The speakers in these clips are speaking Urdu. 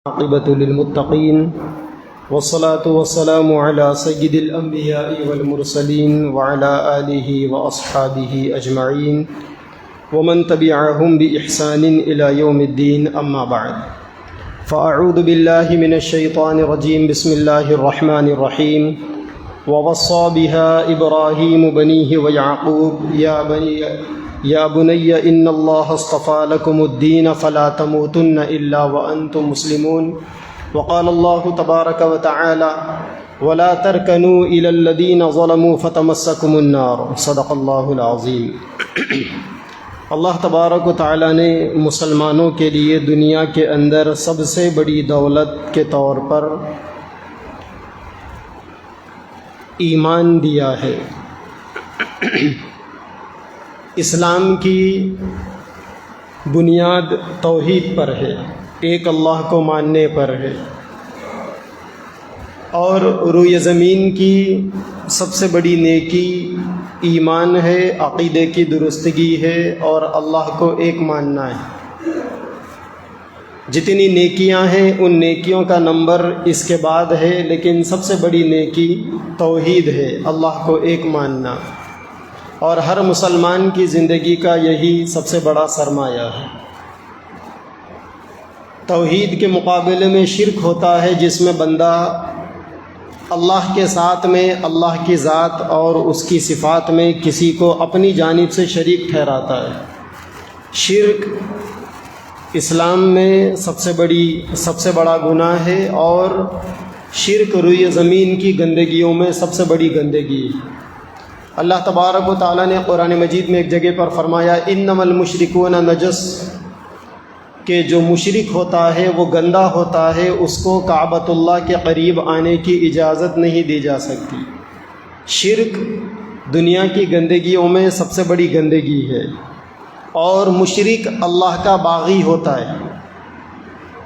عاقبۃ للمتقین والصلاة والسلام علی سید الانبیاء والمرسلین وعلی آلہ واصحابہ اجمعین ومن تبعہم بإحسان الی یوم الدین اما بعد فاعوذ باللہ من الشیطان الرجیم بسم اللہ الرحمن الرحیم ووصى بها ابراہیم بنیہ ویعقوب یا بنی ان اللہ اصطفى لکم الدین فلا تموتن الا وانتم مسلمون وقال اللہ تبارک وتعالی ولا ترکنوا الی الذین ظلموا فتمسکم النار صدق اللہ العظیم۔ اللہ تبارک و تعالی نے مسلمانوں کے لیے دنیا کے اندر سب سے بڑی دولت کے طور پر ایمان دیا ہے۔ اسلام کی بنیاد توحید پر ہے، ایک اللہ کو ماننے پر ہے، اور روئے زمین کی سب سے بڑی نیکی ایمان ہے، عقیدے کی درستگی ہے اور اللہ کو ایک ماننا ہے۔ جتنی نیکیاں ہیں ان نیکیوں کا نمبر اس کے بعد ہے، لیکن سب سے بڑی نیکی توحید ہے، اللہ کو ایک ماننا، اور ہر مسلمان کی زندگی کا یہی سب سے بڑا سرمایہ ہے۔ توحید کے مقابلے میں شرک ہوتا ہے، جس میں بندہ اللہ کے ساتھ میں اللہ کی ذات اور اس کی صفات میں کسی کو اپنی جانب سے شریک ٹھہراتا ہے۔ شرک اسلام میں سب سے بڑا گناہ ہے، اور شرک روئے زمین کی گندگیوں میں سب سے بڑی گندگی ہے۔ اللہ تبارک و تعالیٰ نے قرآن مجید میں ایک جگہ پر فرمایا انما المشرکون نجس، کہ جو مشرک ہوتا ہے وہ گندا ہوتا ہے، اس کو کعبۃ اللہ کے قریب آنے کی اجازت نہیں دی جا سکتی۔ شرک دنیا کی گندگیوں میں سب سے بڑی گندگی ہے، اور مشرک اللہ کا باغی ہوتا ہے۔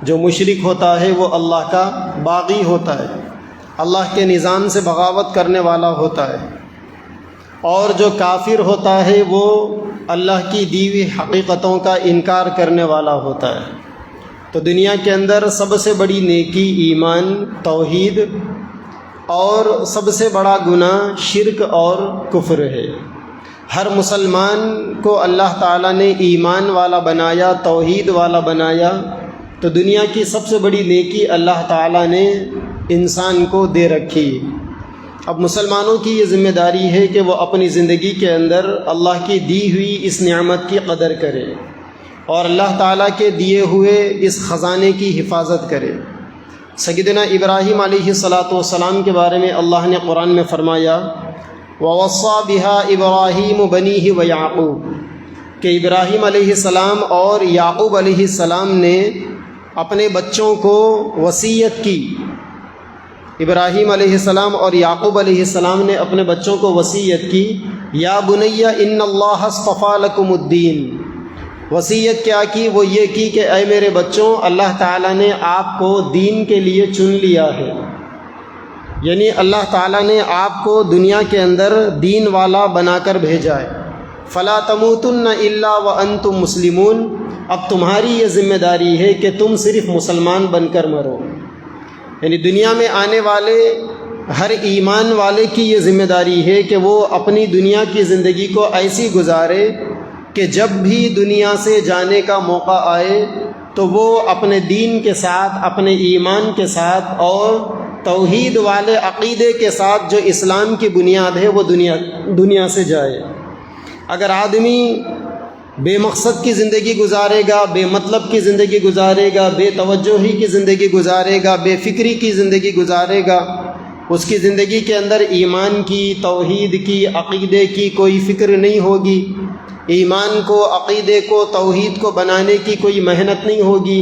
جو مشرک ہوتا ہے وہ اللہ کا باغی ہوتا ہے، اللہ کے نظام سے بغاوت کرنے والا ہوتا ہے، اور جو کافر ہوتا ہے وہ اللہ کی دی ہوئی حقیقتوں کا انکار کرنے والا ہوتا ہے۔ تو دنیا کے اندر سب سے بڑی نیکی ایمان، توحید، اور سب سے بڑا گناہ شرک اور کفر ہے۔ ہر مسلمان کو اللہ تعالیٰ نے ایمان والا بنایا، توحید والا بنایا، تو دنیا کی سب سے بڑی نیکی اللہ تعالیٰ نے انسان کو دے رکھی۔ اب مسلمانوں کی یہ ذمہ داری ہے کہ وہ اپنی زندگی کے اندر اللہ کی دی ہوئی اس نعمت کی قدر کرے، اور اللہ تعالیٰ کے دیے ہوئے اس خزانے کی حفاظت کرے۔ سیدنا ابراہیم علیہ السلام کے بارے میں اللہ نے قرآن میں فرمایا وَوَصَّى بِهَا إِبْرَاهِيمُ بَنِيهِ وَيَعْقُوبُ، کہ ابراہیم علیہ السلام اور یعقوب علیہ السلام نے اپنے بچوں کو وصیت کی۔ ابراہیم علیہ السلام اور یعقوب علیہ السلام نے اپنے بچوں کو وصیت کی یا بنی ان اللہ اصطفیٰ لکم الدین۔ وصیت کیا کی؟ وہ یہ کی کہ اے میرے بچوں، اللہ تعالیٰ نے آپ کو دین کے لیے چن لیا ہے، یعنی اللہ تعالیٰ نے آپ کو دنیا کے اندر دین والا بنا کر بھیجا ہے۔ فلا تموتن الا وانتم مسلمون، اب تمہاری یہ ذمہ داری ہے کہ تم صرف مسلمان بن کر مرو، یعنی دنیا میں آنے والے ہر ایمان والے کی یہ ذمہ داری ہے کہ وہ اپنی دنیا کی زندگی کو ایسی گزارے کہ جب بھی دنیا سے جانے کا موقع آئے تو وہ اپنے دین کے ساتھ، اپنے ایمان کے ساتھ اور توحید والے عقیدے کے ساتھ جو اسلام کی بنیاد ہے وہ دنیا سے جائے۔ اگر آدمی بے مقصد کی زندگی گزارے گا، بے مطلب کی زندگی گزارے گا، بے توجہی کی زندگی گزارے گا، بے فکری کی زندگی گزارے گا، اس کی زندگی کے اندر ایمان کی، توحید کی، عقیدے کی کوئی فکر نہیں ہوگی، ایمان کو، عقیدے کو، توحید کو بنانے کی کوئی محنت نہیں ہوگی،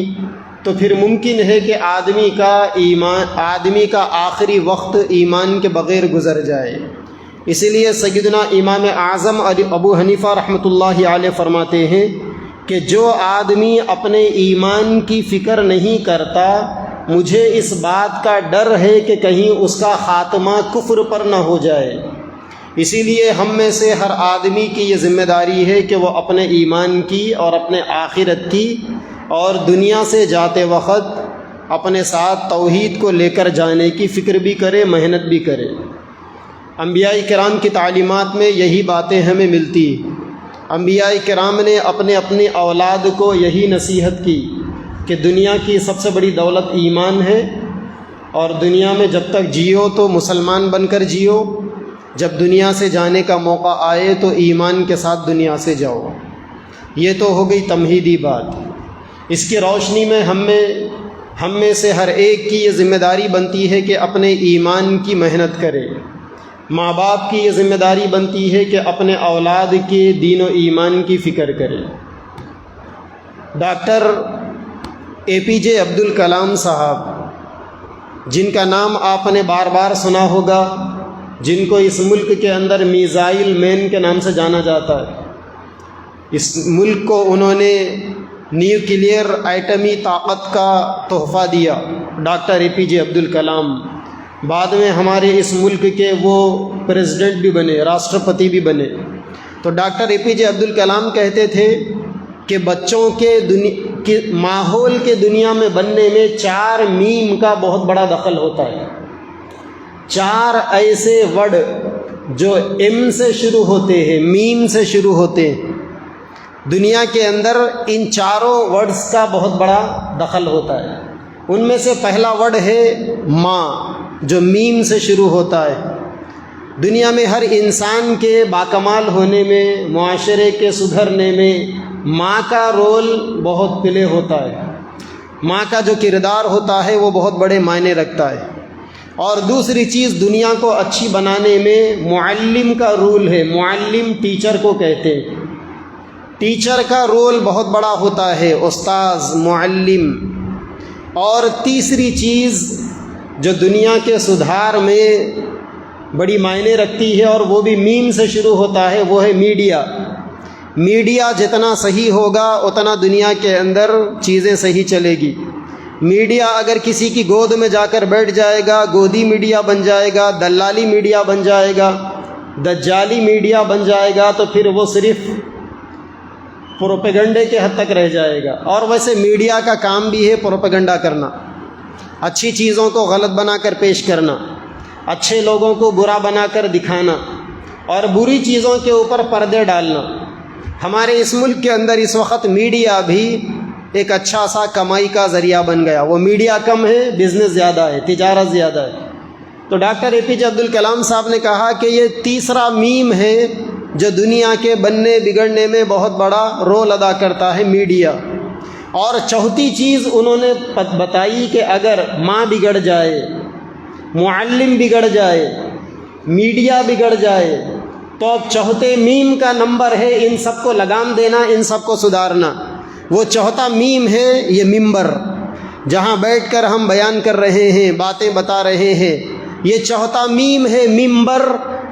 تو پھر ممکن ہے کہ آدمی کا آخری وقت ایمان کے بغیر گزر جائے۔ اسی لیے سیدنا امام اعظم ابو حنیفہ رحمۃ اللہ علیہ فرماتے ہیں کہ جو آدمی اپنے ایمان کی فکر نہیں کرتا، مجھے اس بات کا ڈر ہے کہ کہیں اس کا خاتمہ کفر پر نہ ہو جائے۔ اسی لیے ہم میں سے ہر آدمی کی یہ ذمہ داری ہے کہ وہ اپنے ایمان کی اور اپنے آخرت کی اور دنیا سے جاتے وقت اپنے ساتھ توحید کو لے کر جانے کی فکر بھی کرے، محنت بھی کرے۔ انبیاء کرام کی تعلیمات میں یہی باتیں ہمیں ملتی۔ انبیاء کرام نے اپنی اولاد کو یہی نصیحت کی کہ دنیا کی سب سے بڑی دولت ایمان ہے، اور دنیا میں جب تک جیو تو مسلمان بن کر جیو، جب دنیا سے جانے کا موقع آئے تو ایمان کے ساتھ دنیا سے جاؤ۔ یہ تو ہو گئی تمہیدی بات۔ اس کی روشنی میں ہم میں سے ہر ایک کی یہ ذمہ داری بنتی ہے کہ اپنے ایمان کی محنت کرے۔ ماں باپ کی یہ ذمہ داری بنتی ہے کہ اپنے اولاد کے دین و ایمان کی فکر کرے۔ ڈاکٹر APJ عبدالکلام صاحب، جن کا نام آپ نے بار بار سنا ہوگا، جن کو اس ملک کے اندر میزائل مین کے نام سے جانا جاتا ہے، اس ملک کو انہوں نے نیوکلیئر ایٹمی طاقت کا تحفہ دیا، ڈاکٹر APJ عبدالکلام۔ بعد میں ہمارے اس ملک کے وہ پریزیڈنٹ بھی بنے، راشٹرپتی بھی بنے۔ تو ڈاکٹر APJ عبدالکلام کہتے تھے کہ بچوں کے ماحول کے دنیا میں بننے میں 4 میم کا بہت بڑا دخل ہوتا ہے۔ 4 ایسے ورڈ جو M سے شروع ہوتے ہیں، میم سے شروع ہوتے ہیں، دنیا کے اندر ان 4 ورڈز کا بہت بڑا دخل ہوتا ہے۔ ان میں سے پہلا ورڈ ہے ماں، جو میم سے شروع ہوتا ہے۔ دنیا میں ہر انسان کے باکمال ہونے میں، معاشرے کے سدھرنے میں ماں کا رول بہت پلے ہوتا ہے۔ ماں کا جو کردار ہوتا ہے وہ بہت بڑے معنی رکھتا ہے۔ اور دوسری چیز، دنیا کو اچھی بنانے میں معلم کا رول ہے۔ معلم ٹیچر کو کہتے ہیں، ٹیچر کا رول بہت بڑا ہوتا ہے، استاذ، معلم۔ اور تیسری چیز جو دنیا کے سدھار میں بڑی معنی رکھتی ہے، اور وہ بھی میم سے شروع ہوتا ہے، وہ ہے میڈیا۔ میڈیا جتنا صحیح ہوگا اتنا دنیا کے اندر چیزیں صحیح چلے گی۔ میڈیا اگر کسی کی گود میں جا کر بیٹھ جائے گا، گودی میڈیا بن جائے گا، دلالی میڈیا بن جائے گا، دجالی میڈیا بن جائے گا، تو پھر وہ صرف پروپیگنڈے کے حد تک رہ جائے گا۔ اور ویسے میڈیا کا کام بھی ہے پروپیگنڈا کرنا، اچھی چیزوں کو غلط بنا کر پیش کرنا، اچھے لوگوں کو برا بنا کر دکھانا، اور بری چیزوں کے اوپر پردے ڈالنا۔ ہمارے اس ملک کے اندر اس وقت میڈیا بھی ایک اچھا سا کمائی کا ذریعہ بن گیا۔ وہ میڈیا کم ہے، بزنس زیادہ ہے، تجارت زیادہ ہے۔ تو ڈاکٹر APJ عبدالکلام صاحب نے کہا کہ یہ تیسرا میم ہے جو دنیا کے بننے بگڑنے میں بہت بڑا رول ادا کرتا ہے، میڈیا۔ اور چوتھی چیز انہوں نے بتائی کہ اگر ماں بگڑ جائے، معلم بگڑ جائے، میڈیا بگڑ جائے، تو اب چوتھے میم کا نمبر ہے ان سب کو لگام دینا، ان سب کو سدھارنا۔ وہ چوتھا میم ہے یہ ممبر، جہاں بیٹھ کر ہم بیان کر رہے ہیں، باتیں بتا رہے ہیں۔ یہ چوتھا میم ہے ممبر۔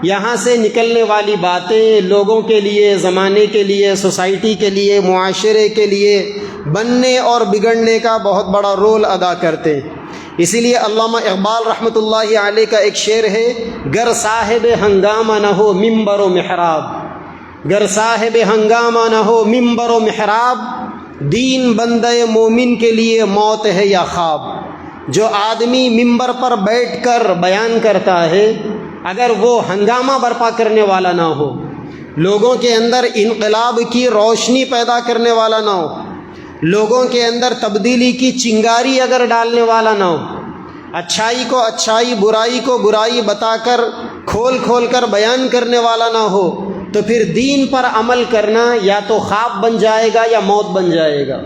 یہاں سے نکلنے والی باتیں لوگوں کے لیے، زمانے کے لیے، سوسائٹی کے لیے، معاشرے کے لیے بننے اور بگڑنے کا بہت بڑا رول ادا کرتے ہیں۔ اسی لیے علامہ اقبال رحمۃ اللہ علیہ کا ایک شعر ہے، گر صاحب ہنگامہ نہ ہو ممبر و محراب، گر صاحب ہنگامہ نہ ہو ممبر و محراب، دین بندہ مومن کے لیے موت ہے یا خواب۔ جو آدمی ممبر پر بیٹھ کر بیان کرتا ہے، اگر وہ ہنگامہ برپا کرنے والا نہ ہو، لوگوں کے اندر انقلاب کی روشنی پیدا کرنے والا نہ ہو، لوگوں کے اندر تبدیلی کی چنگاری اگر ڈالنے والا نہ ہو، اچھائی کو اچھائی، برائی کو برائی بتا کر کھول کھول کر بیان کرنے والا نہ ہو، تو پھر دین پر عمل کرنا یا تو خواب بن جائے گا یا موت بن جائے گا۔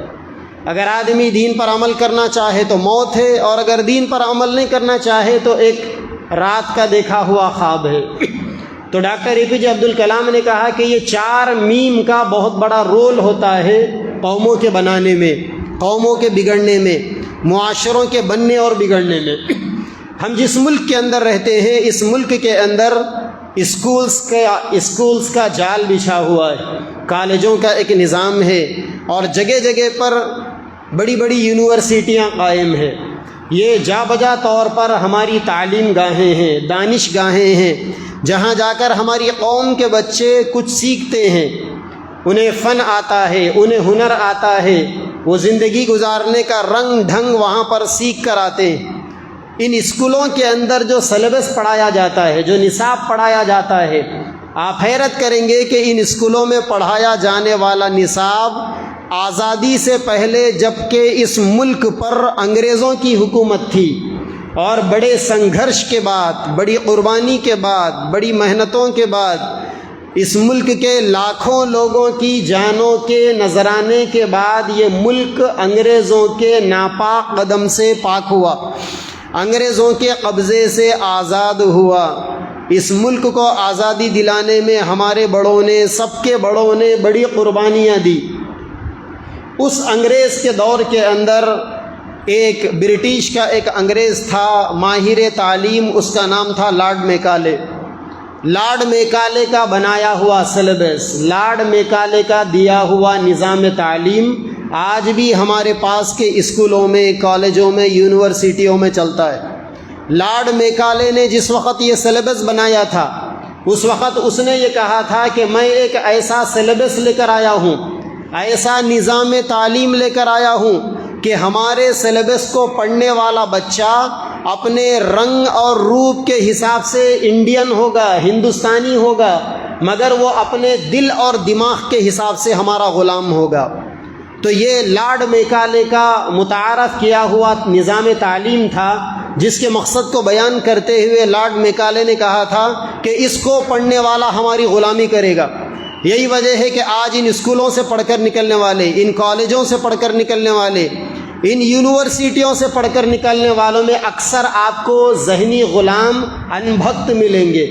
اگر آدمی دین پر عمل کرنا چاہے تو موت ہے، اور اگر دین پر عمل نہیں کرنا چاہے تو ایک رات کا دیکھا ہوا خواب ہے۔ تو ڈاکٹر APJ عبدالکلام نے کہا کہ یہ 4 میم کا بہت بڑا رول ہوتا ہے قوموں کے بنانے میں، قوموں کے بگڑنے میں، معاشروں کے بننے اور بگڑنے میں۔ ہم جس ملک کے اندر رہتے ہیں، اس ملک کے اندر اسکولز کا جال بچھا ہوا ہے، کالجوں کا ایک نظام ہے، اور جگہ جگہ پر بڑی بڑی یونیورسٹیاں قائم ہیں۔ یہ جا بجا طور پر ہماری تعلیم گاہیں ہیں، دانش گاہیں ہیں، جہاں جا کر ہماری قوم کے بچے کچھ سیکھتے ہیں، انہیں فن آتا ہے، انہیں ہنر آتا ہے، وہ زندگی گزارنے کا رنگ ڈھنگ وہاں پر سیکھ کر آتے ہیں۔ ان اسکولوں کے اندر جو سلیبس پڑھایا جاتا ہے، جو نصاب پڑھایا جاتا ہے، آپ حیرت کریں گے کہ ان اسکولوں میں پڑھایا جانے والا نصاب آزادی سے پہلے، جب کہ اس ملک پر انگریزوں کی حکومت تھی اور بڑے سنگھرش کے بعد، بڑی قربانی کے بعد، بڑی محنتوں کے بعد اس ملک کے لاکھوں لوگوں کی جانوں کے نذرانے کے بعد یہ ملک انگریزوں کے ناپاک قدم سے پاک ہوا، انگریزوں کے قبضے سے آزاد ہوا۔ اس ملک کو آزادی دلانے میں ہمارے بڑوں نے، سب کے بڑوں نے بڑی قربانیاں دی۔ اس انگریز کے دور کے اندر ایک برٹش کا ایک انگریز تھا، ماہر تعلیم، اس کا نام تھا لارڈ میکالے۔ لارڈ میکالے کا بنایا ہوا سلیبس، لارڈ میکالے کا دیا ہوا نظام تعلیم آج بھی ہمارے پاس کے اسکولوں میں، کالجوں میں، یونیورسٹیوں میں چلتا ہے۔ لارڈ میکالے نے جس وقت یہ سلیبس بنایا تھا، اس وقت اس نے یہ کہا تھا کہ میں ایک ایسا سلیبس لے کر آیا ہوں، ایسا نظام تعلیم لے کر آیا ہوں کہ ہمارے سلیبس کو پڑھنے والا بچہ اپنے رنگ اور روپ کے حساب سے انڈین ہوگا، ہندوستانی ہوگا، مگر وہ اپنے دل اور دماغ کے حساب سے ہمارا غلام ہوگا۔ تو یہ لارڈ میکالے کا متعارف کیا ہوا نظام تعلیم تھا، جس کے مقصد کو بیان کرتے ہوئے لارڈ میکالے نے کہا تھا کہ اس کو پڑھنے والا ہماری غلامی کرے گا۔ یہی وجہ ہے کہ آج ان اسکولوں سے پڑھ کر نکلنے والے، ان کالجوں سے پڑھ کر نکلنے والے، ان یونیورسٹیوں سے پڑھ کر نکلنے والوں میں اکثر آپ کو ذہنی غلام، انبھکت ملیں گے۔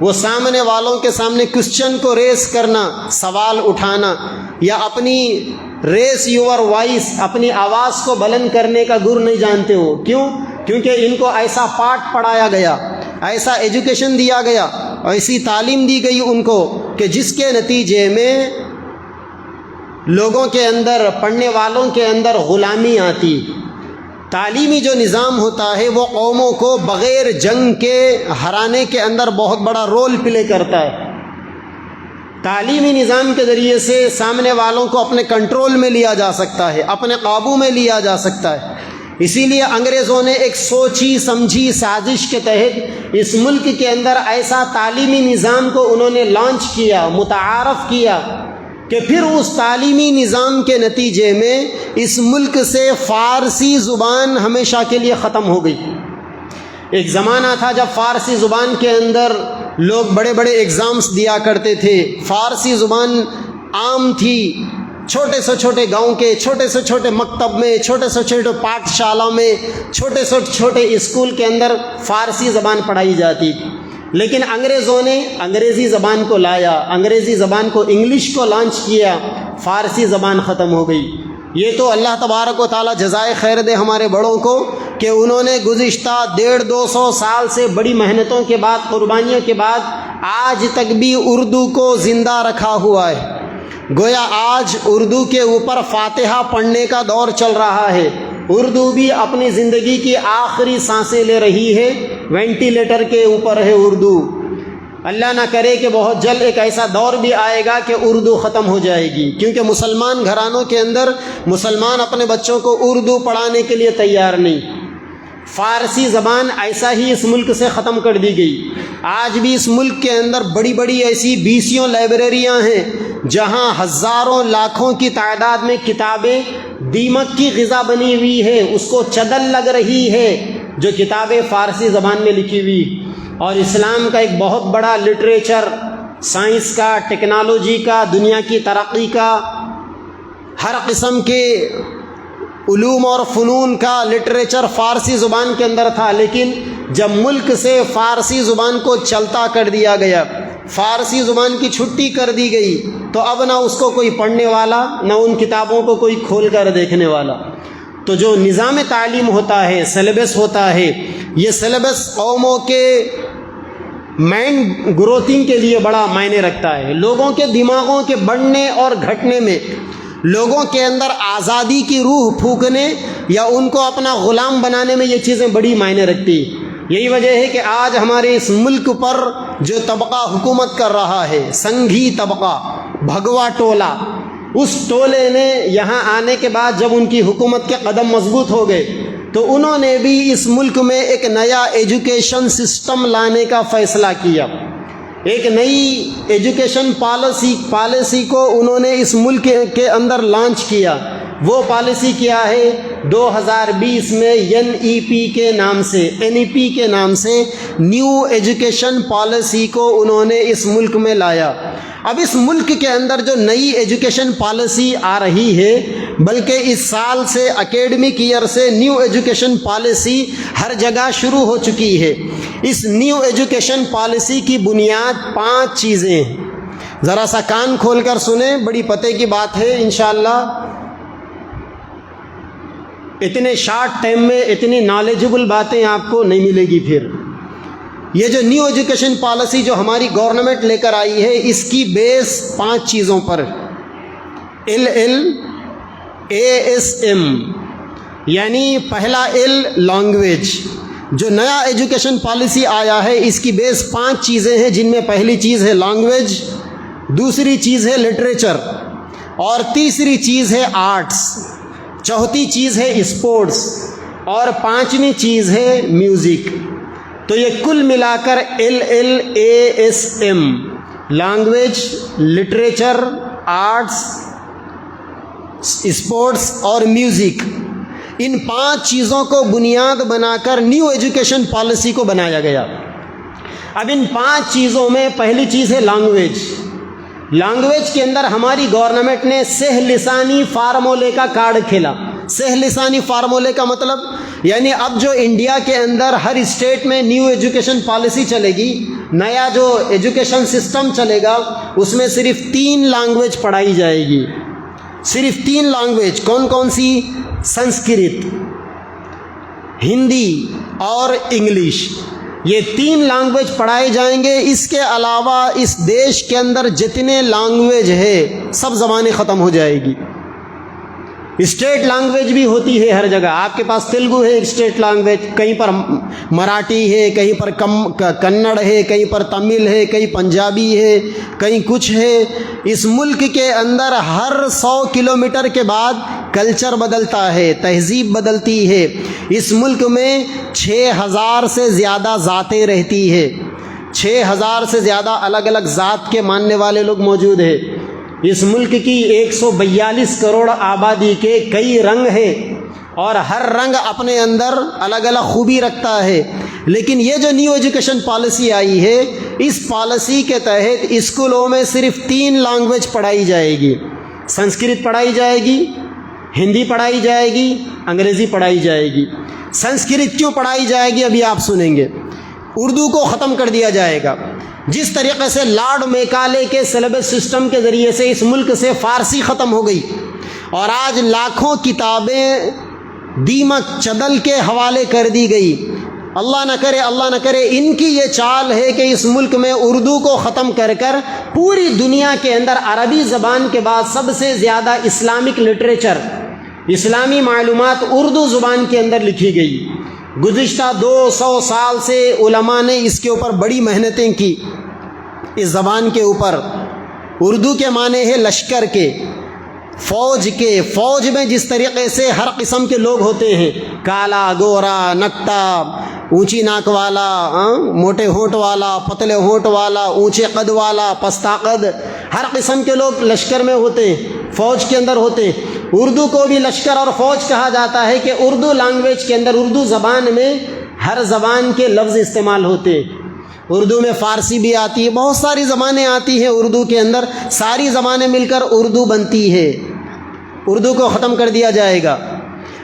وہ سامنے والوں کے سامنے کوسچن کو ریس کرنا، سوال اٹھانا، یا اپنی ریس یور وائس، اپنی آواز کو بلند کرنے کا گر نہیں جانتے ہو۔ کیوں؟ کیونکہ ان کو ایسا پاٹھ پڑھایا گیا، ایسا ایجوکیشن دیا گیا، ایسی تعلیم دی گئی ان کو کہ جس کے نتیجے میں لوگوں کے اندر، پڑھنے والوں کے اندر غلامی آتی۔ تعلیمی جو نظام ہوتا ہے وہ قوموں کو بغیر جنگ کے ہرانے کے اندر بہت بڑا رول پلے کرتا ہے۔ تعلیمی نظام کے ذریعے سے سامنے والوں کو اپنے کنٹرول میں لیا جا سکتا ہے، اپنے قابو میں لیا جا سکتا ہے۔ اسی لیے انگریزوں نے ایک سوچی سمجھی سازش کے تحت اس ملک کے اندر ایسا تعلیمی نظام کو انہوں نے لانچ کیا، متعارف کیا، کہ پھر اس تعلیمی نظام کے نتیجے میں اس ملک سے فارسی زبان ہمیشہ کے لیے ختم ہو گئی۔ ایک زمانہ تھا جب فارسی زبان کے اندر لوگ بڑے بڑے ایگزامز دیا کرتے تھے، فارسی زبان عام تھی، چھوٹے سے چھوٹے گاؤں کے چھوٹے سے چھوٹے مکتب میں، چھوٹے سے چھوٹے پاٹھ شالہ میں، چھوٹے سے چھوٹے اسکول کے اندر فارسی زبان پڑھائی جاتی تھی۔ لیکن انگریزوں نے انگریزی زبان کو لایا، انگریزی زبان کو، انگلش کو لانچ کیا، فارسی زبان ختم ہو گئی۔ یہ تو اللہ تبارک و تعالیٰ جزائے خیر دے ہمارے بڑوں کو کہ انہوں نے گزشتہ 150-200 سال سے بڑی محنتوں کے بعد، قربانیوں کے بعد آج تک بھی اردو کو زندہ رکھا ہوا ہے۔ گویا آج اردو کے اوپر فاتحہ پڑھنے کا دور چل رہا ہے، اردو بھی اپنی زندگی کی آخری سانسیں لے رہی ہے، وینٹیلیٹر کے اوپر ہے اردو۔ اللہ نہ کرے کہ بہت جلد ایک ایسا دور بھی آئے گا کہ اردو ختم ہو جائے گی، کیونکہ مسلمان گھرانوں کے اندر مسلمان اپنے بچوں کو اردو پڑھانے کے لیے تیار نہیں۔ فارسی زبان ایسا ہی اس ملک سے ختم کر دی گئی۔ آج بھی اس ملک کے اندر بڑی بڑی ایسی 20 لائبریریاں ہیں جہاں ہزاروں لاکھوں کی تعداد میں کتابیں دیمک کی غذا بنی ہوئی ہے، اس کو چدل لگ رہی ہے جو کتابیں فارسی زبان میں لکھی ہوئی۔ اور اسلام کا ایک بہت بڑا لٹریچر، سائنس کا، ٹیکنالوجی کا، دنیا کی ترقی کا، ہر قسم کے علوم اور فنون کا لٹریچر فارسی زبان کے اندر تھا، لیکن جب ملک سے فارسی زبان کو چلتا کر دیا گیا، فارسی زبان کی چھٹی کر دی گئی، تو اب نہ اس کو کوئی پڑھنے والا، نہ ان کتابوں کو کوئی کھول کر دیکھنے والا۔ تو جو نظام تعلیم ہوتا ہے، سلیبس ہوتا ہے، یہ سلیبس قوموں کے مائنڈ گروتھنگ کے لیے بڑا معنی رکھتا ہے، لوگوں کے دماغوں کے بڑھنے اور گھٹنے میں، لوگوں کے اندر آزادی کی روح پھونکنے یا ان کو اپنا غلام بنانے میں یہ چیزیں بڑی معنی رکھتی۔ یہی وجہ ہے کہ آج ہمارے اس ملک پر جو طبقہ حکومت کر رہا ہے، سنگھی طبقہ، بھگوا ٹولہ، اس ٹولے نے یہاں آنے کے بعد جب ان کی حکومت کے قدم مضبوط ہو گئے تو انہوں نے بھی اس ملک میں ایک نیا ایجوکیشن سسٹم لانے کا فیصلہ کیا. ایک نئی ایجوکیشن پالیسی کو انہوں نے اس ملک کے اندر لانچ کیا. وہ پالیسی کیا ہے؟ 2020 میں NEP کے نام سے نیو ایجوکیشن پالیسی کو انہوں نے اس ملک میں لایا. اب اس ملک کے اندر جو نئی ایجوکیشن پالیسی آ رہی ہے، بلکہ اس سال سے اکیڈمک ایئر سے نیو ایجوکیشن پالیسی ہر جگہ شروع ہو چکی ہے. اس نیو ایجوکیشن پالیسی کی بنیاد 5 چیزیں ہیں. ذرا سا کان کھول کر سنیں، بڑی پتے کی بات ہے. انشاءاللہ اتنے شارٹ ٹائم میں اتنی نالجبل باتیں آپ کو نہیں ملے گی. پھر یہ جو نیو ایجوکیشن پالیسی جو ہماری گورنمنٹ لے کر آئی ہے، اس کی بیس 5 چیزوں پر. LLASM یعنی پہلا لینگویج. جو نیا ایجوکیشن پالیسی آیا ہے اس کی بیس 5 چیزیں ہیں، جن میں پہلی چیز ہے لینگویج، دوسری چیز ہے لٹریچر، اور تیسری چیز ہے آرٹس، چوتھی چیز ہے اسپورٹس، اور 5ویں چیز ہے میوزک. تو یہ کل ملا کر LLASM language, literature, arts, sports اور میوزک، ان 5 چیزوں کو بنیاد بنا کر نیو ایجوکیشن پالیسی کو بنایا گیا. اب ان 5 چیزوں میں پہلی چیز ہے لینگویج. لینگویج کے اندر ہماری گورنمنٹ نے سہ لسانی فارمولے کا کارڈ کھیلا. سہ لسانی فارمولے کا مطلب یعنی اب جو انڈیا کے اندر ہر اسٹیٹ میں نیو ایجوکیشن پالیسی چلے گی، نیا جو ایجوکیشن سسٹم چلے گا، اس میں صرف 3 لینگویج پڑھائی جائے گی. صرف 3 لینگویج. کون کون سی؟ سنسکرت، ہندی اور انگلش. یہ 3 لینگویج پڑھائے جائیں گے. اس کے علاوہ اس دیش کے اندر جتنے لینگویج ہے سب زبانیں ختم ہو جائے گی. اسٹیٹ لینگویج بھی ہوتی ہے ہر جگہ. آپ کے پاس تیلگو ہے اسٹیٹ لینگویج، کہیں پر مراٹھی ہے، کہیں پر کنڑ ہے، کہیں پر تمل ہے، کہیں پنجابی ہے، کہیں کچھ ہے. اس ملک کے اندر ہر 100 کلومیٹر کے بعد کلچر بدلتا ہے، تہذیب بدلتی ہے. اس ملک میں 6000 سے زیادہ ذاتیں رہتی ہے. 6000 سے زیادہ الگ الگ ذات کے ماننے والے لوگ موجود ہیں. اس ملک کی 142 کروڑ آبادی کے کئی رنگ ہیں، اور ہر رنگ اپنے اندر الگ الگ خوبی رکھتا ہے. لیکن یہ جو نیو ایجوکیشن پالیسی آئی ہے، اس پالیسی کے تحت اسکولوں میں صرف 3 لینگویج پڑھائی جائے گی. سنسکرت پڑھائی جائے گی، ہندی پڑھائی جائے گی، انگریزی پڑھائی جائے گی. سنسکرت کیوں پڑھائی جائے گی ابھی آپ سنیں گے. اردو کو ختم کر دیا جائے گا. جس طریقے سے لارڈ میکالے کے سلیبس سسٹم کے ذریعے سے اس ملک سے فارسی ختم ہو گئی، اور آج لاکھوں کتابیں دیمک چدل کے حوالے کر دی گئی. اللہ نہ کرے ان کی یہ چال ہے کہ اس ملک میں اردو کو ختم کر کر پوری دنیا کے اندر عربی زبان کے بعد سب سے زیادہ اسلامک لٹریچر، اسلامی معلومات اردو زبان کے اندر لکھی گئی. گزشتہ 200 سال سے علماء نے اس کے اوپر بڑی محنتیں کی. اس زبان کے اوپر اردو کے معنی ہے لشکر کے، فوج کے. فوج میں جس طریقے سے ہر قسم کے لوگ ہوتے ہیں، کالا، گورا، نکٹا، اونچی ناک والا، موٹے ہونٹ والا، پتلے ہونٹ والا، اونچے قد والا، پستہ قد، ہر قسم کے لوگ لشکر میں ہوتے ہیں، فوج کے اندر ہوتے ہیں. اردو کو بھی لشکر اور فوج کہا جاتا ہے کہ اردو لینگویج کے اندر، اردو زبان میں ہر زبان کے لفظ استعمال ہوتے ہیں. اردو میں فارسی بھی آتی ہے، بہت ساری زبانیں آتی ہیں اردو کے اندر. ساری زبانیں مل کر اردو بنتی ہے. اردو کو ختم کر دیا جائے گا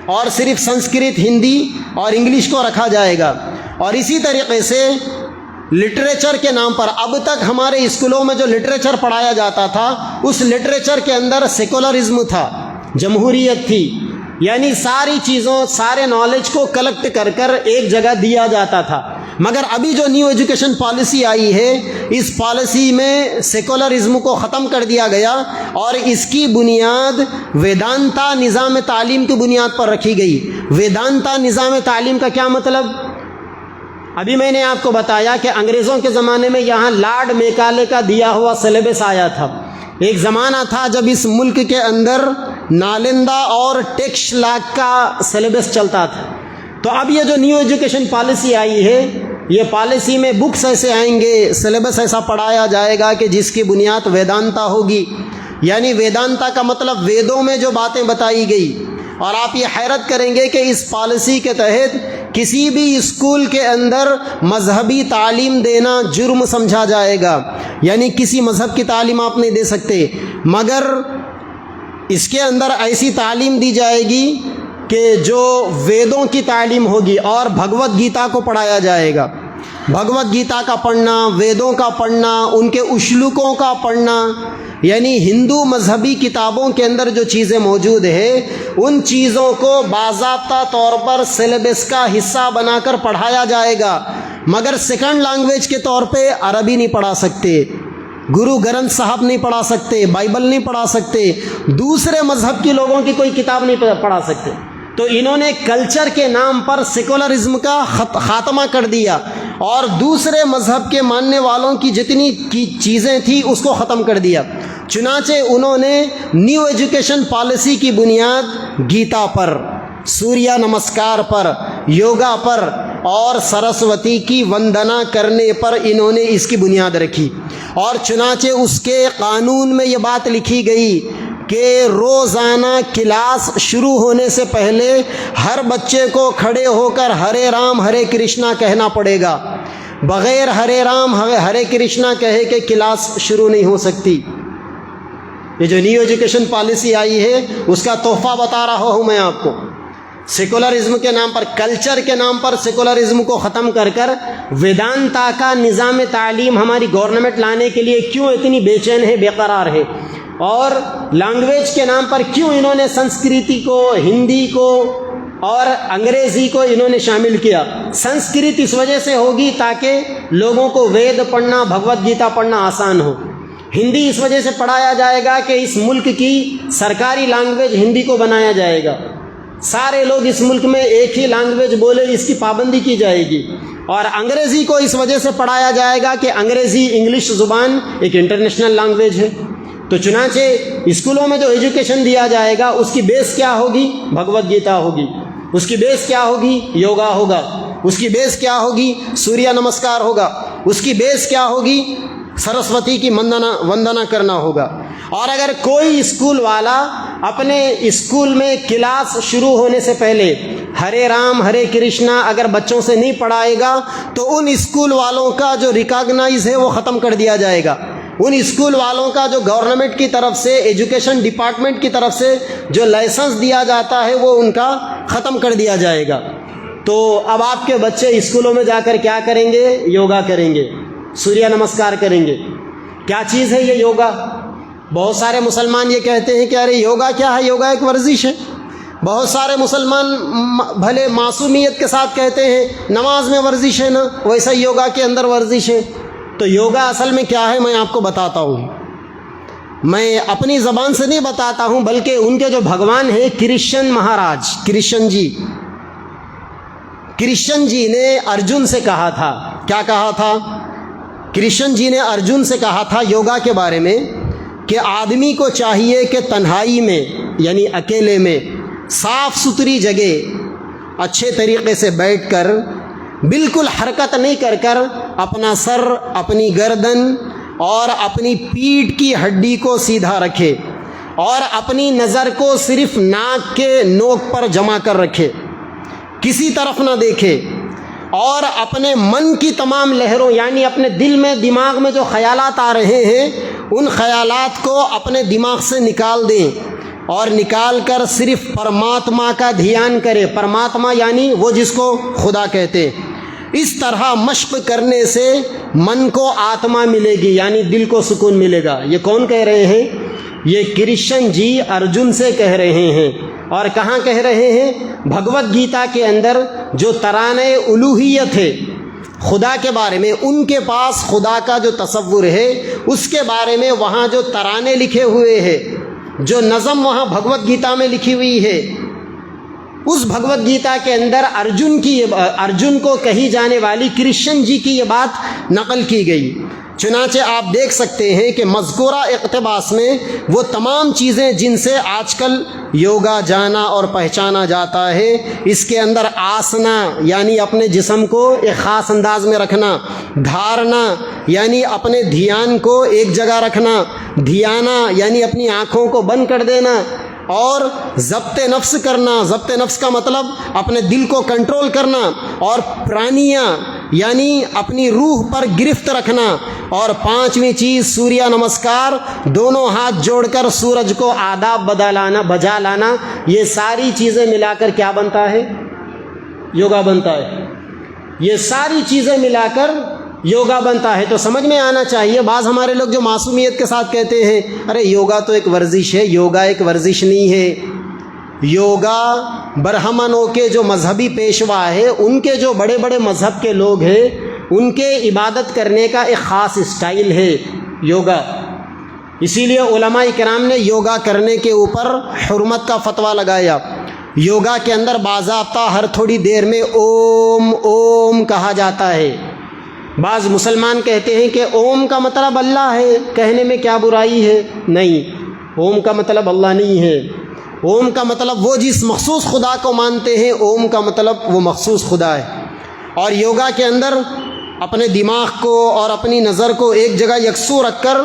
اور صرف سنسکرت، ہندی اور انگلش کو رکھا جائے گا. اور اسی طریقے سے لٹریچر کے نام پر اب تک ہمارے اسکولوں میں جو لٹریچر پڑھایا جاتا تھا، اس لٹریچر کے اندر سیکولرزم تھا، جمہوریت تھی. یعنی ساری چیزوں، سارے نالج کو کلیکٹ کر کر ایک جگہ دیا جاتا تھا. مگر ابھی جو نیو ایجوکیشن پالیسی آئی ہے، اس پالیسی میں سیکولرزم کو ختم کر دیا گیا، اور اس کی بنیاد ویدانتا نظام تعلیم کی بنیاد پر رکھی گئی. ویدانتا نظام تعلیم کا کیا مطلب؟ ابھی میں نے آپ کو بتایا کہ انگریزوں کے زمانے میں یہاں لارڈ میکالے کا دیا ہوا سلیبس آیا تھا. ایک زمانہ تھا جب اس ملک کے اندر نالندہ اور ٹیکسٹ لاک کا سلیبس چلتا تھا. تو اب یہ جو نیو ایجوکیشن پالیسی آئی ہے، یہ پالیسی میں بکس ایسے آئیں گے، سلیبس ایسا پڑھایا جائے گا کہ جس کی بنیاد ویدانتا ہوگی. یعنی ویدانتا کا مطلب ویدوں میں جو باتیں بتائی گئی. اور آپ یہ حیرت کریں گے کہ اس پالیسی کے تحت کسی بھی اسکول کے اندر مذہبی تعلیم دینا جرم سمجھا جائے گا. یعنی کسی مذہب کی تعلیم آپ نہیں دے سکتے، مگر اس کے اندر ایسی تعلیم دی جائے گی کہ جو ویدوں کی تعلیم ہوگی، اور بھگوت گیتا کو پڑھایا جائے گا. بھگوت گیتا کا پڑھنا، ویدوں کا پڑھنا، ان کے اشلوکوں کا پڑھنا، یعنی ہندو مذہبی کتابوں کے اندر جو چیزیں موجود ہیں ان چیزوں کو باضابطہ طور پر سلیبس کا حصہ بنا کر پڑھایا جائے گا. مگر سیکنڈ لینگویج کے طور پہ عربی نہیں پڑھا سکتے، گرو گرنتھ صاحب نہیں پڑھا سکتے، بائبل نہیں پڑھا سکتے، دوسرے مذہب کے لوگوں کی کوئی کتاب نہیں پڑھا سکتے. تو انہوں نے کلچر کے نام پر سیکولرزم کا خاتمہ کر دیا، اور دوسرے مذہب کے ماننے والوں کی جتنی چیزیں تھیں اس کو ختم کر دیا. چنانچہ انہوں نے نیو ایجوکیشن پالیسی کی بنیاد گیتا پر، سوریہ نمسکار پر، یوگا پر اور سرسوتی کی وندنا کرنے پر انہوں نے اس کی بنیاد رکھی. اور چنانچہ اس کے قانون میں یہ بات لکھی گئی کہ روزانہ کلاس شروع ہونے سے پہلے ہر بچے کو کھڑے ہو کر ہرے رام ہرے کرشنا کہنا پڑے گا. بغیر ہرے رام ہرے کرشنا کہے کہ کلاس شروع نہیں ہو سکتی. یہ جو نیو ایجوکیشن پالیسی آئی ہے اس کا تحفہ بتا رہا ہوں میں آپ کو. سیکولرزم کے نام پر، کلچر کے نام پر سیکولرزم کو ختم کر کر ویدانتا کا نظام تعلیم ہماری گورنمنٹ لانے کے لیے کیوں اتنی بے چین ہے، بے قرار ہے. اور لینگویج کے نام پر کیوں انہوں نے سنسکرتی کو، ہندی کو اور انگریزی کو انہوں نے شامل کیا. سنسکرت اس وجہ سے ہوگی تاکہ لوگوں کو وید پڑھنا، بھگوت گیتا پڑھنا آسان ہو. ہندی اس وجہ سے پڑھایا جائے گا کہ اس ملک کی سرکاری لینگویج ہندی کو بنایا جائے گا، سارے لوگ اس ملک میں ایک ہی لینگویج بولے، اس کی پابندی کی جائے گی. اور انگریزی کو اس وجہ سے پڑھایا جائے گا کہ انگریزی انگلش زبان ایک انٹرنیشنل لینگویج ہے. تو چنانچہ اسکولوں میں جو ایجوکیشن دیا جائے گا اس کی بیس کیا ہوگی؟ بھگوت گیتا ہوگی. اس کی بیس کیا ہوگی؟ یوگا ہوگا. اس کی بیس کیا ہوگی؟ سوریہ نمسکار ہوگا. اس کی بیس کیا ہوگی؟ سرسوتی کی وندنا کرنا ہوگا. اور اگر کوئی اسکول والا اپنے اسکول میں کلاس شروع ہونے سے پہلے ہرے رام ہرے کرشنا اگر بچوں سے نہیں پڑھائے گا تو ان اسکول والوں کا جو ریکاگنائز ہے وہ ختم کر دیا جائے گا. ان اسکول والوں کا جو گورنمنٹ کی طرف سے، ایجوکیشن ڈپارٹمنٹ کی طرف سے جو لائسنس دیا جاتا ہے وہ ان کا ختم کر دیا جائے گا. تو اب آپ کے بچے اسکولوں میں جا کر کیا کریں گے؟ یوگا کریں گے، سوریہ نمسکار کریں گے. کیا چیز ہے یہ یوگا؟ بہت سارے مسلمان یہ کہتے ہیں کہ ارے یوگا کیا ہے، یوگا ایک ورزش ہے. بہت سارے مسلمان بھلے معصومیت کے ساتھ کہتے ہیں نماز میں ورزش ہے نا، ویسا یوگا کے اندر ورزش ہے. تو یوگا اصل میں کیا ہے میں آپ کو بتاتا ہوں. میں اپنی زبان سے نہیں بتاتا ہوں بلکہ ان کے جو بھگوان ہیں کرشن مہاراج، کرشن جی نے ارجن سے کہا تھا. کیا کہا تھا؟ کرشن جی نے ارجن سے کہا تھا یوگا کے بارے میں کہ آدمی کو چاہیے کہ تنہائی میں یعنی اکیلے میں صاف ستھری جگہ اچھے طریقے سے بیٹھ کر بالکل حرکت نہیں کر اپنا سر، اپنی گردن اور اپنی پیٹھ کی ہڈی کو سیدھا رکھے اور اپنی نظر کو صرف ناک کے نوک پر جما کر رکھے، کسی طرف نہ دیکھے، اور اپنے من کی تمام لہروں یعنی اپنے دل میں، دماغ میں جو خیالات آ رہے ہیں ان خیالات کو اپنے دماغ سے نکال دیں اور نکال کر صرف پرماتما کا دھیان کرے. پرماتما یعنی وہ جس کو خدا کہتے. اس طرح مشق کرنے سے من کو آتما ملے گی یعنی دل کو سکون ملے گا. یہ کون کہہ رہے ہیں؟ یہ کرشن جی ارجن سے کہہ رہے ہیں. اور کہاں کہہ رہے ہیں؟ بھگوت گیتا کے اندر جو ترانے الوہیت ہے خدا کے بارے میں، ان کے پاس خدا کا جو تصور ہے اس کے بارے میں وہاں جو ترانے لکھے ہوئے ہیں، جو نظم وہاں بھگوت گیتا میں لکھی ہوئی ہے، اس بھگوت گیتا کے اندر ارجن کو کہی جانے والی کرشن جی کی یہ بات نقل کی گئی. چنانچہ آپ دیکھ سکتے ہیں کہ مذکورہ اقتباس میں وہ تمام چیزیں جن سے آج کل یوگا جانا اور پہچانا جاتا ہے، اس کے اندر آسنا یعنی اپنے جسم کو ایک خاص انداز میں رکھنا، دھارنا یعنی اپنے دھیان کو ایک جگہ رکھنا، دھیانا یعنی اپنی آنکھوں کو بند کر دینا، اور ضبط نفس کرنا، ضبط نفس کا مطلب اپنے دل کو کنٹرول کرنا، اور پرانیہ یعنی اپنی روح پر گرفت رکھنا، اور پانچویں چیز سوریہ نمسکار، دونوں ہاتھ جوڑ کر سورج کو آداب بجا لانا۔ یہ ساری چیزیں ملا کر کیا بنتا ہے؟ یوگا بنتا ہے۔ یہ ساری چیزیں ملا کر یوگا بنتا ہے۔ تو سمجھ میں آنا چاہیے، بعض ہمارے لوگ جو معصومیت کے ساتھ کہتے ہیں ارے یوگا تو ایک ورزش ہے، یوگا ایک ورزش نہیں ہے۔ یوگا برہمنوں کے جو مذہبی پیشوا ہے، ان کے جو بڑے بڑے مذہب کے لوگ ہیں، ان کے عبادت کرنے کا ایک خاص اسٹائل ہے یوگا۔ اسی لیے علماء کرام نے یوگا کرنے کے اوپر حرمت کا فتویٰ لگایا۔ یوگا کے اندر باضابطہ ہر تھوڑی دیر میں اوم اوم کہا جاتا ہے۔ بعض مسلمان کہتے ہیں کہ اوم کا مطلب اللہ ہے، کہنے میں کیا برائی ہے؟ نہیں، اوم کا مطلب اللہ نہیں ہے۔ اوم کا مطلب وہ جس مخصوص خدا کو مانتے ہیں، اوم کا مطلب وہ مخصوص خدا ہے۔ اور یوگا کے اندر اپنے دماغ کو اور اپنی نظر کو ایک جگہ یکسو رکھ کر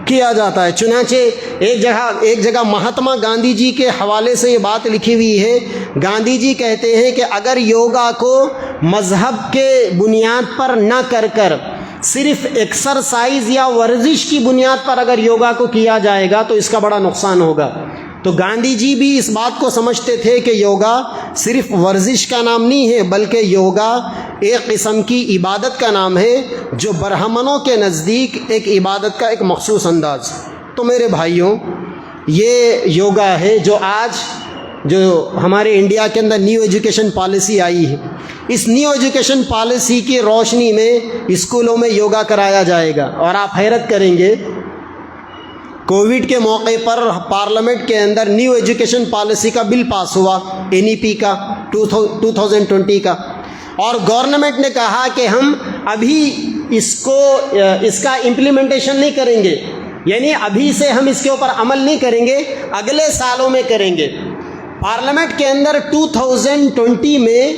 کیا جاتا ہے۔ چنانچہ ایک جگہ مہاتما گاندھی جی کے حوالے سے یہ بات لکھی ہوئی ہے۔ گاندھی جی کہتے ہیں کہ اگر یوگا کو مذہب کے بنیاد پر نہ کر کر صرف ایکسرسائز یا ورزش کی بنیاد پر اگر یوگا کو کیا جائے گا تو اس کا بڑا نقصان ہوگا۔ تو گاندھی جی بھی اس بات کو سمجھتے تھے کہ یوگا صرف ورزش کا نام نہیں ہے، بلکہ یوگا ایک قسم کی عبادت کا نام ہے، جو برہمنوں کے نزدیک ایک عبادت کا ایک مخصوص انداز۔ تو میرے بھائیوں، یہ یوگا ہے جو آج جو ہمارے انڈیا کے اندر نیو ایجوکیشن پالیسی آئی ہے، اس نیو ایجوکیشن پالیسی کی روشنی میں اسکولوں میں یوگا کرایا جائے گا۔ اور آپ حیرت کریں گے، کووڈ کے موقع پر پارلیمنٹ کے اندر نیو ایجوکیشن پالیسی کا بل پاس ہوا، NEP کا 2020 کا، اور گورنمنٹ نے کہا کہ ہم ابھی اس کا امپلیمنٹیشن نہیں کریں گے، یعنی ابھی سے ہم اس کے اوپر عمل نہیں کریں گے، اگلے سالوں میں کریں گے۔ پارلیمنٹ کے اندر 2020 میں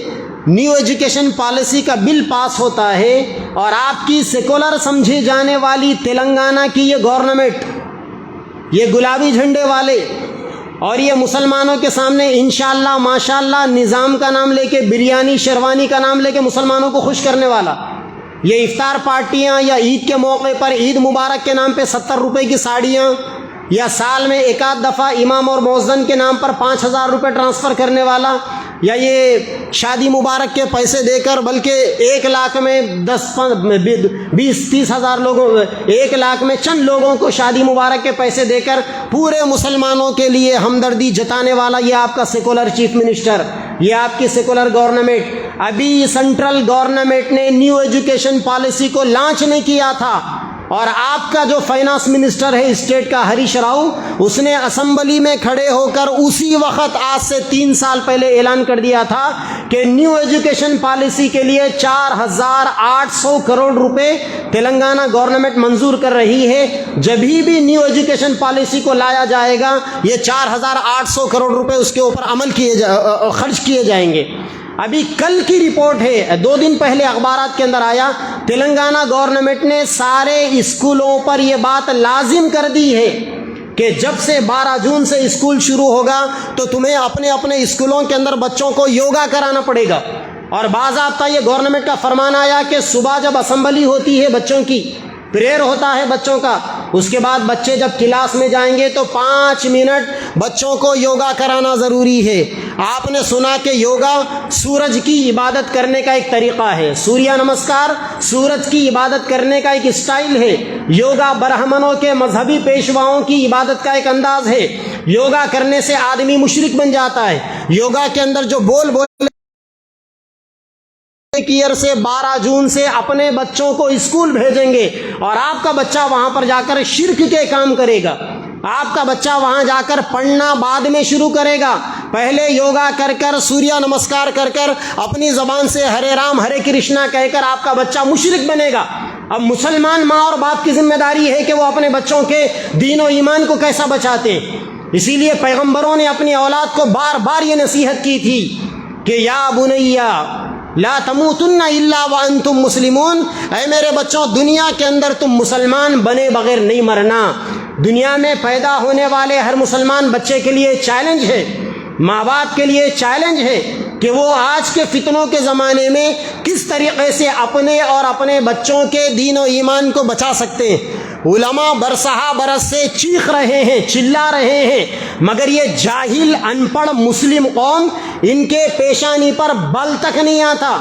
نیو ایجوکیشن پالیسی کا بل پاس ہوتا ہے، اور آپ کی سیکولر سمجھی جانے والی تلنگانہ کی یہ گورنمنٹ، یہ گلابی جھنڈے والے، اور یہ مسلمانوں کے سامنے انشاءاللہ ماشاءاللہ نظام کا نام لے کے، بریانی شیروانی کا نام لے کے مسلمانوں کو خوش کرنے والا، یہ افطار پارٹیاں یا عید کے موقع پر عید مبارک کے نام پہ 70 روپے کی ساڑیاں، یا سال میں ایک آدھ دفعہ امام اور مؤذن کے نام پر 5000 روپے ٹرانسفر کرنے والا، یا یہ شادی مبارک کے پیسے دے کر بلکہ 1 لاکھ میں 20-30 ہزار لوگوں، 1 لاکھ میں چند لوگوں کو شادی مبارک کے پیسے دے کر پورے مسلمانوں کے لیے ہمدردی جتانے والا یہ آپ کا سیکولر چیف منسٹر، یہ آپ کی سیکولر گورنمنٹ۔ ابھی سینٹرل گورنمنٹ نے نیو ایجوکیشن پالیسی کو لانچ نہیں کیا تھا، اور آپ کا جو فائنانس منسٹر ہے اسٹیٹ کا ہریش راؤ، اس نے اسمبلی میں کھڑے ہو کر اسی وقت آج سے 3 سال پہلے اعلان کر دیا تھا کہ نیو ایجوکیشن پالیسی کے لیے 4800 کروڑ روپے تلنگانہ گورنمنٹ منظور کر رہی ہے۔ جب بھی نیو ایجوکیشن پالیسی کو لایا جائے گا، یہ 4800 کروڑ روپے اس کے اوپر خرچ کیے جائیں گے۔ ابھی کل کی رپورٹ ہے، 2 دن پہلے اخبارات کے اندر آیا، تلنگانہ گورنمنٹ نے سارے اسکولوں پر یہ بات لازم کر دی ہے کہ جب سے 12 جون سے اسکول شروع ہوگا تو تمہیں اپنے اپنے اسکولوں کے اندر بچوں کو یوگا کرانا پڑے گا۔ اور باضابطہ یہ گورنمنٹ کا فرمان آیا کہ صبح جب اسمبلی ہوتی ہے، بچوں کی پریئر ہوتا ہے بچوں کا، اس کے بعد بچے جب کلاس میں جائیں گے تو 5 منٹ بچوں کو یوگا کرانا ضروری ہے۔ آپ نے سنا کہ یوگا سورج کی عبادت کرنے کا ایک طریقہ ہے، سوریہ نمسکار سورج کی عبادت کرنے کا ایک اسٹائل ہے۔ یوگا برہمنوں کے مذہبی پیشواؤں کی عبادت کا ایک انداز ہے۔ یوگا کرنے سے آدمی مشرک بن جاتا ہے۔ یوگا کے اندر جو بول ایئر سے 12 جون سے اپنے بچوں کو اسکول بھیجیں گے، اور آپ کا بچہ وہاں پر جا کر شرک کے کام کرے گا، آپ کا بچہ وہاں جا کر پڑھنا بعد میں شروع کرے گا، پہلے یوگا کر کر سوریہ نمسکار کر کر اپنی زبان سے ہرے رام ہرے کرشنا کہہ کر آپ کا بچہ مشرک بنے گا۔ اب مسلمان ماں اور باپ کی ذمہ داری ہے کہ وہ اپنے بچوں کے دین و ایمان کو کیسا بچاتے ہیں۔ اسی لیے پیغمبروں نے اپنی اولاد کو بار بار یہ نصیحت کی تھی کہ یا بنیا لا تموتن الا وانتم مسلمون، اے میرے بچوں دنیا کے اندر تم مسلمان بنے بغیر نہیں مرنا۔ دنیا میں پیدا ہونے والے ہر مسلمان بچے کے لیے چیلنج ہے، ماں باپ کے لیے چیلنج ہے کہ وہ آج کے فتنوں کے زمانے میں کس طریقے سے اپنے اور اپنے بچوں کے دین و ایمان کو بچا سکتے ہیں۔ علماء برسہ برس سے چیخ رہے ہیں، چلا رہے ہیں، مگر یہ جاہل ان پڑھ مسلم قوم ان کے پیشانی پر بل تک نہیں آتا۔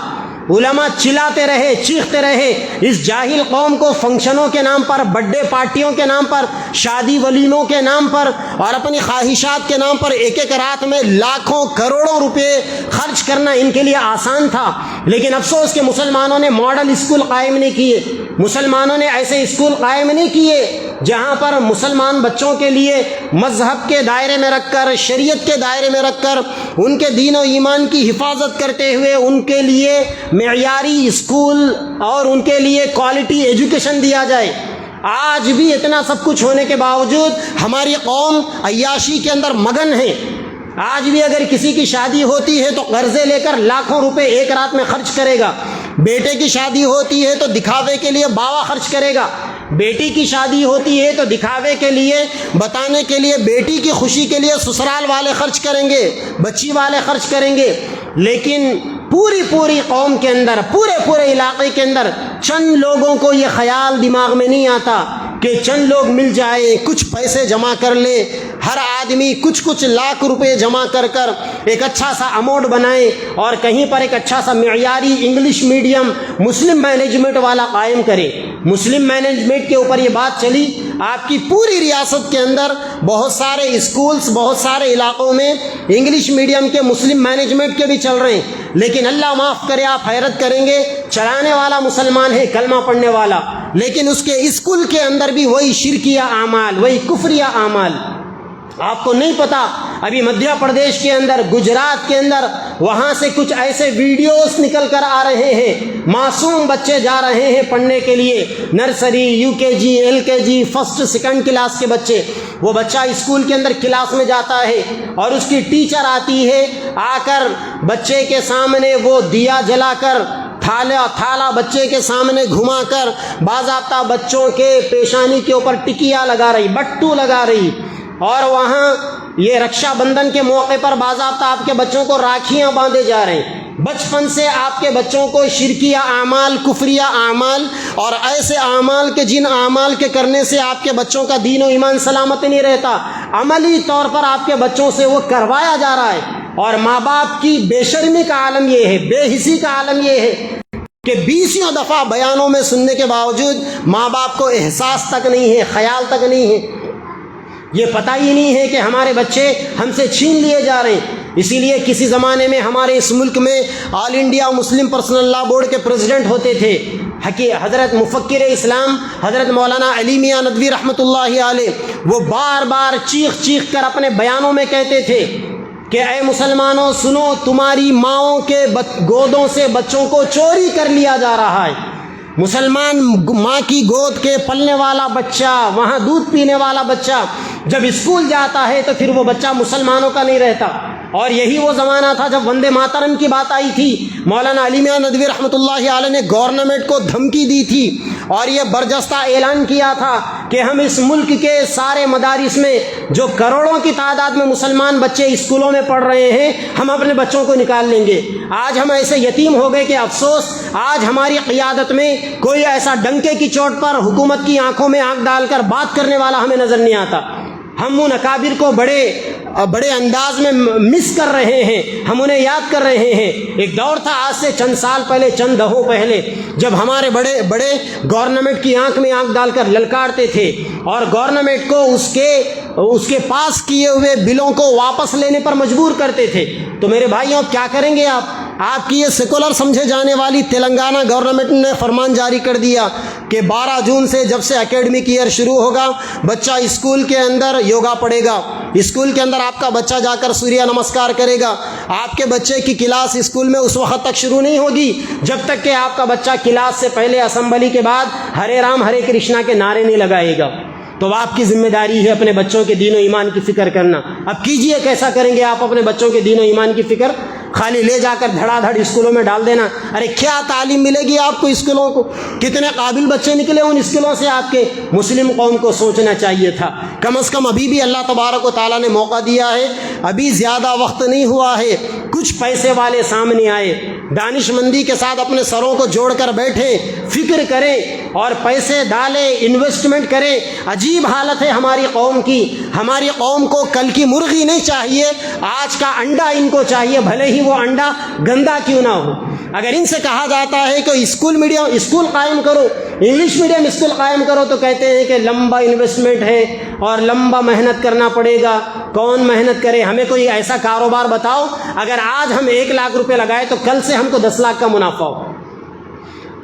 علماء چلاتے رہے، چیختے رہے، اس جاہل قوم کو فنکشنوں کے نام پر، برتھ ڈے پارٹیوں کے نام پر، شادی ولیموں کے نام پر اور اپنی خواہشات کے نام پر ایک ایک رات میں لاکھوں کروڑوں روپے خرچ کرنا ان کے لیے آسان تھا۔ لیکن افسوس کہ مسلمانوں نے ماڈل اسکول قائم نہیں کیے، مسلمانوں نے ایسے اسکول قائم نہیں کیے جہاں پر مسلمان بچوں کے لیے مذہب کے دائرے میں رکھ کر، شریعت کے دائرے میں رکھ کر ان کے دین و ایمان کی حفاظت کرتے ہوئے ان کے لیے معیاری اسکول اور ان کے لیے کوالٹی ایجوکیشن دیا جائے۔ آج بھی اتنا سب کچھ ہونے کے باوجود ہماری قوم عیاشی کے اندر مگن ہے۔ آج بھی اگر کسی کی شادی ہوتی ہے تو قرضے لے کر لاکھوں روپے ایک رات میں خرچ کرے گا۔ بیٹے کی شادی ہوتی ہے تو دکھاوے کے لیے باوا خرچ کرے گا۔ بیٹی کی شادی ہوتی ہے تو دکھاوے کے لیے، بتانے کے لیے، بیٹی کی خوشی کے لیے سسرال والے خرچ کریں گے، بچی والے خرچ کریں گے۔ لیکن پوری قوم کے اندر، پورے علاقے کے اندر چند لوگوں کو یہ خیال دماغ میں نہیں آتا کہ چند لوگ مل جائیں، کچھ پیسے جمع کر لے، ہر آدمی کچھ لاکھ روپے جمع کر ایک اچھا سا اماؤنٹ بنائے اور کہیں پر ایک اچھا سا معیاری انگلش میڈیم مسلم مینجمنٹ والا قائم کرے۔ مسلم مینجمنٹ کے اوپر یہ بات چلی، آپ کی پوری ریاست کے اندر بہت سارے اسکولز، بہت سارے علاقوں میں انگلش میڈیم کے مسلم مینجمنٹ کے بھی چل رہے ہیں، لیکن اللہ معاف کرے آپ حیرت کریں گے، چلانے والا مسلمان ہے، کلمہ پڑھنے والا، لیکن اس کے اسکول کے اندر بھی وہی شرکیہ اعمال، وہی کفریہ اعمال۔ آپ کو نہیں پتا، ابھی مدھیہ پردیش کے اندر، گجرات کے اندر، وہاں سے کچھ ایسے ویڈیوز نکل کر آ رہے ہیں، معصوم بچے جا رہے ہیں پڑھنے کے لیے، نرسری، یو کے جی، ایل کے جی، فرسٹ سیکنڈ کلاس کے بچے۔ وہ بچہ اسکول کے اندر کلاس میں جاتا ہے اور اس کی ٹیچر آتی ہے، آ کر بچے کے سامنے وہ دیا جلا کر، تھالا بچے کے سامنے گھما کر، باضابطہ بچوں کے پیشانی کے اوپر ٹکیا لگا رہی، بٹو لگا رہی، اور وہاں یہ رکشا بندھن کے موقع پر باضابطہ آپ کے بچوں کو راکھیاں باندھے جا رہے ہیں۔ بچپن سے آپ کے بچوں کو شرکیہ اعمال، کفریہ اعمال اور ایسے اعمال کے جن اعمال کے کرنے سے آپ کے بچوں کا دین و ایمان سلامت نہیں رہتا، عملی طور پر آپ کے بچوں سے وہ کروایا جا رہا ہے۔ اور ماں باپ کی بے شرمی کا عالم یہ ہے، بے حسی کا عالم یہ ہے کہ 20 دفعہ بیانوں میں سننے کے باوجود ماں باپ کو احساس تک نہیں ہے، خیال تک نہیں ہے، یہ پتہ ہی نہیں ہے کہ ہمارے بچے ہم سے چھین لیے جا رہے ہیں۔ اسی لیے کسی زمانے میں ہمارے اس ملک میں All India Muslim Personal Law Board کے پریزیڈنٹ ہوتے تھے حضرت مفکر اسلام حضرت مولانا علی میاں ندوی رحمۃ اللہ علیہ۔ وہ بار بار چیخ کر اپنے بیانوں میں کہتے تھے کہ اے مسلمانوں سنو، تمہاری ماؤں کے گودوں سے بچوں کو چوری کر لیا جا رہا ہے۔ مسلمان ماں کی گود کے پلنے والا بچہ، وہاں دودھ پینے والا بچہ جب اسکول جاتا ہے تو پھر وہ بچہ مسلمانوں کا نہیں رہتا۔ اور یہی وہ زمانہ تھا جب وندے ماترم کی بات آئی تھی، مولانا علی میاں ندوی رحمۃ اللہ علیہ نے گورنمنٹ کو دھمکی دی تھی اور یہ برجستہ اعلان کیا تھا کہ ہم اس ملک کے سارے مدارس میں جو کروڑوں کی تعداد میں مسلمان بچے اسکولوں میں پڑھ رہے ہیں، ہم اپنے بچوں کو نکال لیں گے۔ آج ہم ایسے یتیم ہو گئے کہ افسوس، آج ہماری قیادت میں کوئی ایسا ڈنکے کی چوٹ پر حکومت کی آنکھوں میں آنکھ ڈال کر بات کرنے والا ہمیں نظر نہیں آتا۔ ہم ان اکابر کو بڑے انداز میں مس کر رہے ہیں، ہم انہیں یاد کر رہے ہیں۔ ایک دور تھا آج سے چند سال پہلے، چند دہوں پہلے، جب ہمارے بڑے گورنمنٹ کی آنکھ میں آنکھ ڈال کر للکارتے تھے اور گورنمنٹ کو اس کے پاس کیے ہوئے بلوں کو واپس لینے پر مجبور کرتے تھے۔ تو میرے بھائیوں کیا کریں گے آپ کی یہ سیکولر سمجھے جانے والی تلنگانہ گورنمنٹ نے فرمان جاری کر دیا کہ 12 جون سے جب سے اکیڈمک ایئر شروع ہوگا، بچہ اسکول کے اندر یوگا پڑھے گا، اسکول کے اندر آپ کا بچہ جا کر سوریہ نمسکار کرے گا۔ آپ کے بچے کی کلاس اسکول میں اس وقت تک شروع نہیں ہوگی جب تک کہ آپ کا بچہ کلاس سے پہلے، اسمبلی کے بعد ہرے رام ہرے کرشنا کے نعرے نہیں لگائے گا، تو آپ کی ذمہ داری ہے اپنے بچوں کے دین و ایمان کی فکر کرنا۔ اب کیجئے، کیسا کریں گے آپ اپنے بچوں کے دین و ایمان کی فکر؟ خالی لے جا کر دھڑا دھڑ اسکولوں میں ڈال دینا۔ ارے کیا تعلیم ملے گی آپ کو اسکولوں کو؟ کتنے قابل بچے نکلے ان اسکولوں سے آپ کے؟ مسلم قوم کو سوچنا چاہیے تھا، کم از کم ابھی بھی اللہ تبارک و تعالیٰ نے موقع دیا ہے، ابھی زیادہ وقت نہیں ہوا ہے، کچھ پیسے والے سامنے آئے، دانش مندی کے ساتھ اپنے سروں کو جوڑ کر بیٹھے، فکر کریں اور پیسے ڈالیں، انویسٹمنٹ کریں۔ عجیب حالت ہے ہماری قوم کی، ہماری قوم کو کل کی مرغی نہیں چاہیے، آج کا انڈا ان کو چاہیے، بھلے ہی وہ انڈا گندا کیوں نہ ہو۔ اگر ان سے کہا جاتا ہے کہ اسکول قائم کرو، انگلش میڈیم اسکول قائم کرو، تو کہتے ہیں کہ لمبا انویسٹمنٹ ہے اور لمبا محنت کرنا پڑے گا۔ کون محنت کرے؟ ہمیں کوئی ایسا کاروبار بتاؤ اگر آج ہم 1 لاکھ روپے لگائے تو کل سے ہم کو 10 لاکھ کا منافع ہو۔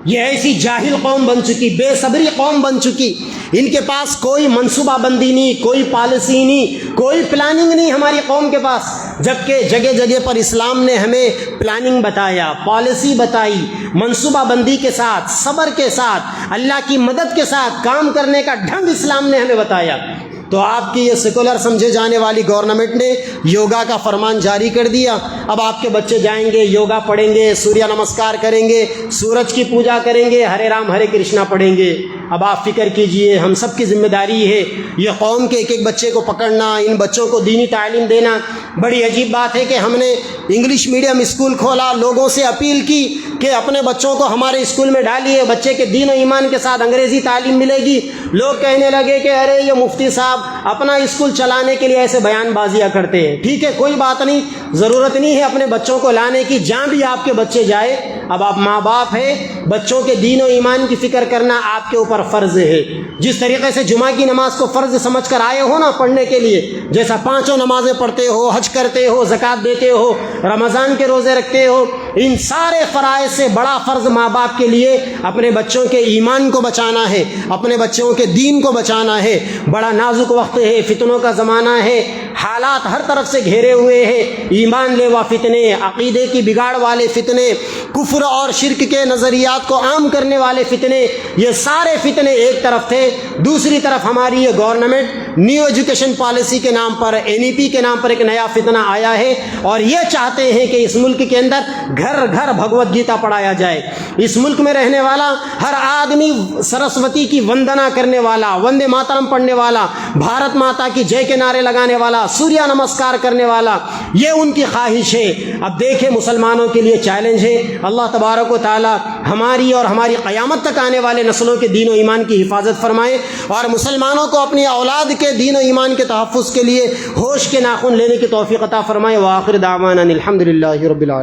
یہ ایسی جاہل قوم بن چکی، بے صبری قوم بن چکی، ان کے پاس کوئی منصوبہ بندی نہیں، کوئی پالیسی نہیں، کوئی پلاننگ نہیں ہماری قوم کے پاس، جبکہ جگہ جگہ پر اسلام نے ہمیں پلاننگ بتایا، پالیسی بتائی، منصوبہ بندی کے ساتھ، صبر کے ساتھ، اللہ کی مدد کے ساتھ کام کرنے کا ڈھنگ اسلام نے ہمیں بتایا۔ تو آپ کی یہ سیکولر سمجھے جانے والی گورنمنٹ نے یوگا کا فرمان جاری کر دیا۔ اب آپ کے بچے جائیں گے، یوگا پڑھیں گے، سوریہ نمسکار کریں گے، سورج کی پوجا کریں گے، ہرے رام ہرے کرشنا پڑھیں گے۔ اب آپ فکر کیجئے، ہم سب کی ذمہ داری ہے یہ قوم کے ایک ایک بچے کو پکڑنا، ان بچوں کو دینی تعلیم دینا۔ بڑی عجیب بات ہے کہ ہم نے انگلش میڈیم اسکول کھولا، لوگوں سے اپیل کی کہ اپنے بچوں کو ہمارے اسکول میں ڈالیے، بچے کے دین و ایمان کے ساتھ انگریزی تعلیم ملے گی۔ لوگ کہنے لگے کہ ارے یہ مفتی صاحب اپنا اسکول چلانے کے لیے ایسے بیان بازیاں کرتے ہیں۔ ٹھیک ہے، کوئی بات نہیں، ضرورت نہیں ہے اپنے بچوں کو لانے کی، جہاں بھی آپ کے بچے جائے۔ اب آپ ماں باپ ہیں، بچوں کے دین و ایمان کی فکر کرنا آپ کے اوپر فرض ہے۔ جس طریقے سے جمعہ کی نماز کو فرض سمجھ کر آئے ہو نا پڑھنے کے لیے، جیسا 5 نمازیں پڑھتے ہو، حج کرتے ہو، زکوٰۃ دیتے ہو، رمضان کے روزے رکھتے ہو، ان سارے فرائض سے بڑا فرض ماں باپ کے لیے اپنے بچوں کے ایمان کو بچانا ہے، اپنے بچوں کے دین کو بچانا ہے۔ بڑا نازک وقت ہے، فتنوں کا زمانہ ہے، حالات ہر طرف سے گھیرے ہوئے ہیں، ایمان لیوا فتنے، عقیدے کی بگاڑ والے فتنے، کفر اور شرک کے نظریات کو عام کرنے والے فتنے، یہ سارے فتنے ایک طرف تھے۔ دوسری طرف ہماری یہ گورنمنٹ نیو ایجوکیشن پالیسی کے نام پر، NEP کے نام پر ایک نیا فتنہ آیا ہے، اور یہ چاہتے ہیں کہ اس ملک کے اندر گھر گھر بھگوت گیتا پڑھایا جائے۔ اس ملک میں رہنے والا ہر آدمی سرسوتی کی وندنا کرنے والا، وندے ماترم پڑھنے والا، بھارت ماتا کی جے کے نعرے لگانے والا، سوریہ نمسکار کرنے والا، یہ ان کی خواہش ہے۔ اب دیکھیں، مسلمانوں کے لیے چیلنج ہے، اللہ تبارک و تعالی ہماری اور ہماری قیامت تک آنے والے نسلوں کے دین و ایمان کی حفاظت فرمائے، اور مسلمانوں کو اپنی اولاد کے دین و ایمان کے تحفظ کے لیے ہوش کے ناخن لینے کی توفیق عطا فرمائے۔ وآخر دعوانا الحمدللہ رب العالمین۔